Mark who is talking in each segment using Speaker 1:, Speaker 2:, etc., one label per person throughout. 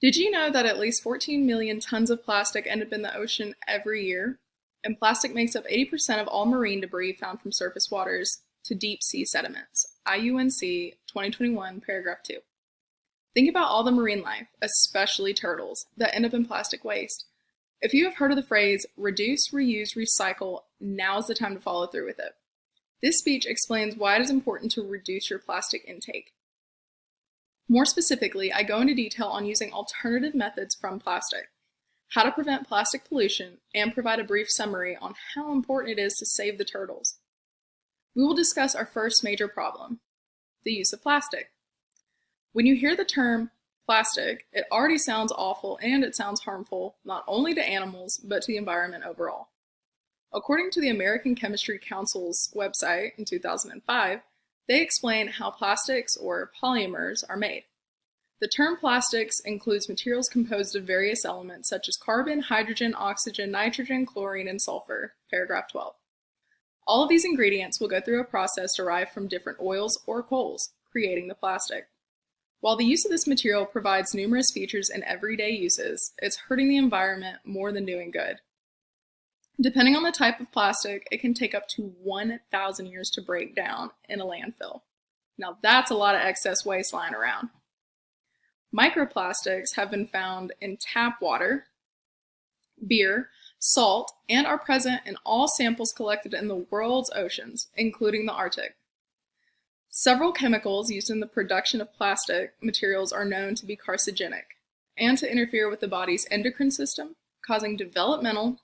Speaker 1: Did you know that at least 14 million tons of plastic end up in the ocean every year? And plastic makes up 80% of all marine debris found from surface waters to deep sea sediments. IUNC 2021, paragraph 2. Think about all the marine life, especially turtles, that end up in plastic waste. If you have heard of the phrase, reduce, reuse, recycle, now's the time to follow through with it. This speech explains why it is important to reduce your plastic intake. More specifically, I go into detail on using alternative methods from plastic, how to prevent plastic pollution, and provide a brief summary on how important it is to save the turtles. We will discuss our first major problem, the use of plastic. When you hear the term plastic, it already sounds awful and it sounds harmful, not only to animals, but to the environment overall. According to the American Chemistry Council's website in 2005, they explain how plastics, or polymers, are made. The term plastics includes materials composed of various elements such as carbon, hydrogen, oxygen, nitrogen, chlorine, and sulfur, paragraph 12. All of these ingredients will go through a process derived from different oils or coals, creating the plastic. While the use of this material provides numerous features in everyday uses, it's hurting the environment more than doing good. Depending on the type of plastic, it can take up to 1,000 years to break down in a landfill. Now that's a lot of excess waste lying around. Microplastics have been found in tap water, beer, salt, and are present in all samples collected in the world's oceans, including the Arctic. Several chemicals used in the production of plastic materials are known to be carcinogenic and to interfere with the body's endocrine system, causing developmental,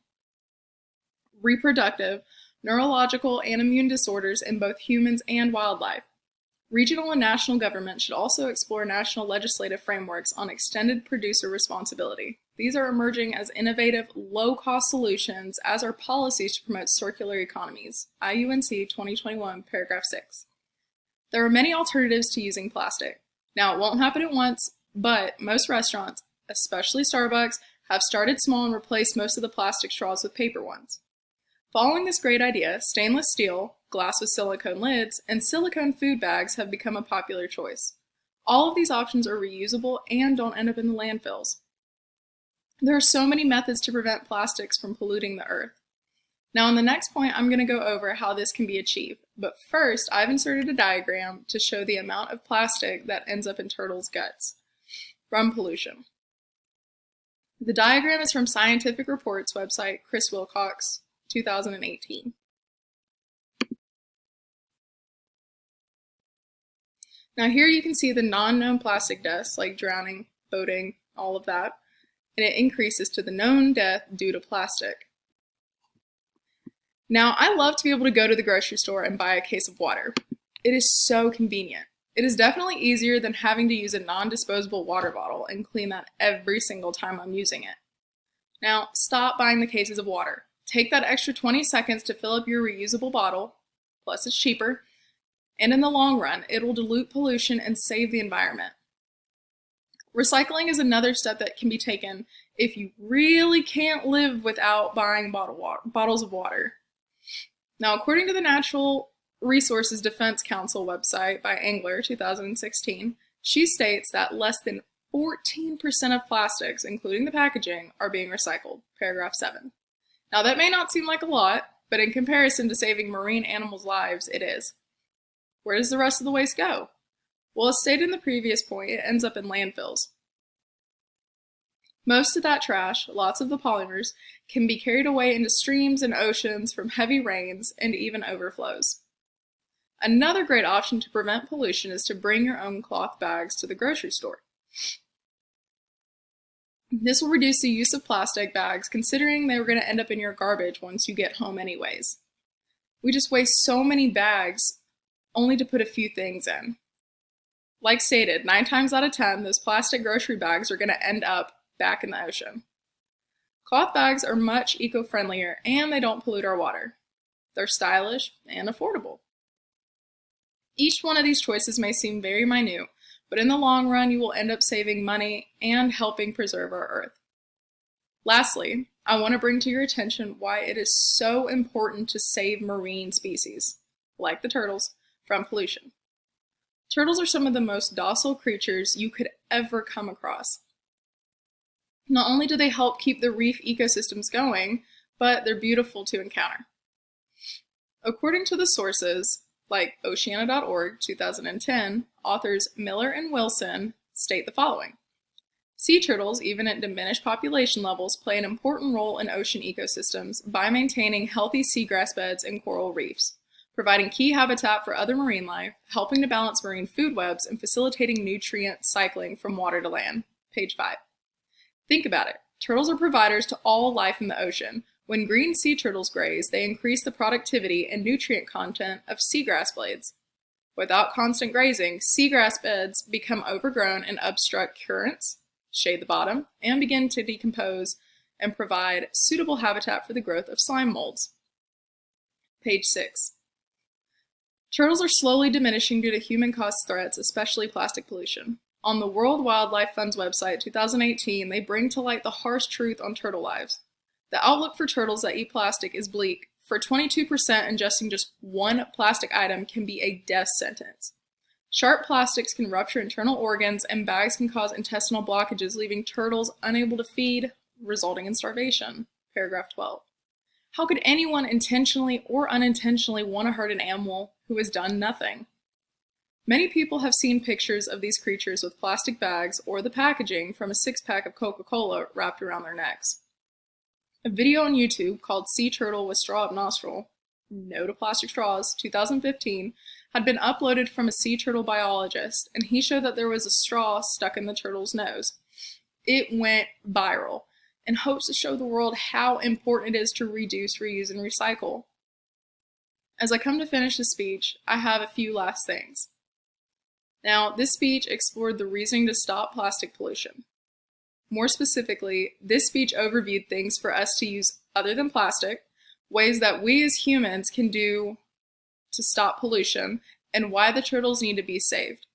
Speaker 1: reproductive, neurological, and immune disorders in both humans and wildlife. Regional and national governments should also explore national legislative frameworks on extended producer responsibility. These are emerging as innovative, low-cost solutions, as are policies to promote circular economies. IUNC 2021, paragraph 6. There are many alternatives to using plastic. Now, it won't happen at once, but most restaurants, especially Starbucks, have started small and replaced most of the plastic straws with paper ones. Following this great idea, stainless steel, glass with silicone lids, and silicone food bags have become a popular choice. All of these options are reusable and don't end up in the landfills. There are so many methods to prevent plastics from polluting the earth. Now in the next point, I'm going to go over how this can be achieved. But first, I've inserted a diagram to show the amount of plastic that ends up in turtles' guts from pollution. The diagram is from Scientific Reports website, Chris Wilcox, 2018. Now here you can see the non-known plastic deaths like drowning, boating, all of that, and it increases to the known death due to plastic. Now I love to be able to go to the grocery store and buy a case of water. It is so convenient. It is definitely easier than having to use a non-disposable water bottle and clean that every single time I'm using it. Now stop buying the cases of water. Take that extra 20 seconds to fill up your reusable bottle, plus it's cheaper, and in the long run, it will dilute pollution and save the environment. Recycling is another step that can be taken if you really can't live without buying bottles of water. Now, according to the Natural Resources Defense Council website by Angler 2016, she states that less than 14% of plastics, including the packaging, are being recycled, paragraph 7. Now that may not seem like a lot, but in comparison to saving marine animals' lives, it is. Where does the rest of the waste go? Well, as stated in the previous point, it ends up in landfills. Most of that trash, lots of the polymers, can be carried away into streams and oceans from heavy rains and even overflows. Another great option to prevent pollution is to bring your own cloth bags to the grocery store. This will reduce the use of plastic bags, considering they were going to end up in your garbage once you get home anyways. We just waste so many bags only to put a few things in. Like stated, 9 times out of 10, those plastic grocery bags are going to end up back in the ocean. Cloth bags are much eco-friendlier and they don't pollute our water. They're stylish and affordable. Each one of these choices may seem very minute, but in the long run, you will end up saving money and helping preserve our Earth. Lastly, I want to bring to your attention why it is so important to save marine species, like the turtles, from pollution. Turtles are some of the most docile creatures you could ever come across. Not only do they help keep the reef ecosystems going, but they're beautiful to encounter. According to the sources, like Oceana.org 2010, authors Miller and Wilson state the following. Sea turtles, even at diminished population levels, play an important role in ocean ecosystems by maintaining healthy seagrass beds and coral reefs, providing key habitat for other marine life, helping to balance marine food webs, and facilitating nutrient cycling from water to land. Page 5. Think about it. Turtles are providers to all life in the ocean. When green sea turtles graze, they increase the productivity and nutrient content of seagrass blades. Without constant grazing, seagrass beds become overgrown and obstruct currents, shade the bottom, and begin to decompose and provide suitable habitat for the growth of slime molds. Page 6. Turtles are slowly diminishing due to human-caused threats, especially plastic pollution. On the World Wildlife Fund's website, 2018, they bring to light the harsh truth on turtle lives. The outlook for turtles that eat plastic is bleak. For 22%, ingesting just one plastic item can be a death sentence. Sharp plastics can rupture internal organs, and bags can cause intestinal blockages, leaving turtles unable to feed, resulting in starvation. Paragraph 12. How could anyone intentionally or unintentionally want to hurt an animal who has done nothing? Many people have seen pictures of these creatures with plastic bags or the packaging from a six-pack of Coca-Cola wrapped around their necks. A video on YouTube called Sea Turtle with Straw Up Nostril, No to Plastic Straws, 2015, had been uploaded from a sea turtle biologist, and he showed that there was a straw stuck in the turtle's nose. It went viral in hopes to show the world how important it is to reduce, reuse, and recycle. As I come to finish this speech, I have a few last things. Now, this speech explored the reasoning to stop plastic pollution. More specifically, this speech overviewed things for us to use other than plastic, ways that we as humans can do to stop pollution, and why the turtles need to be saved.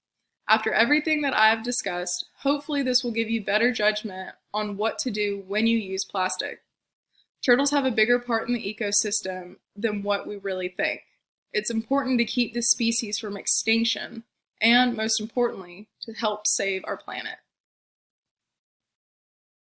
Speaker 1: After everything that I have discussed, hopefully this will give you better judgment on what to do when you use plastic. Turtles have a bigger part in the ecosystem than what we really think. It's important to keep this species from extinction, and most importantly, to help save our planet.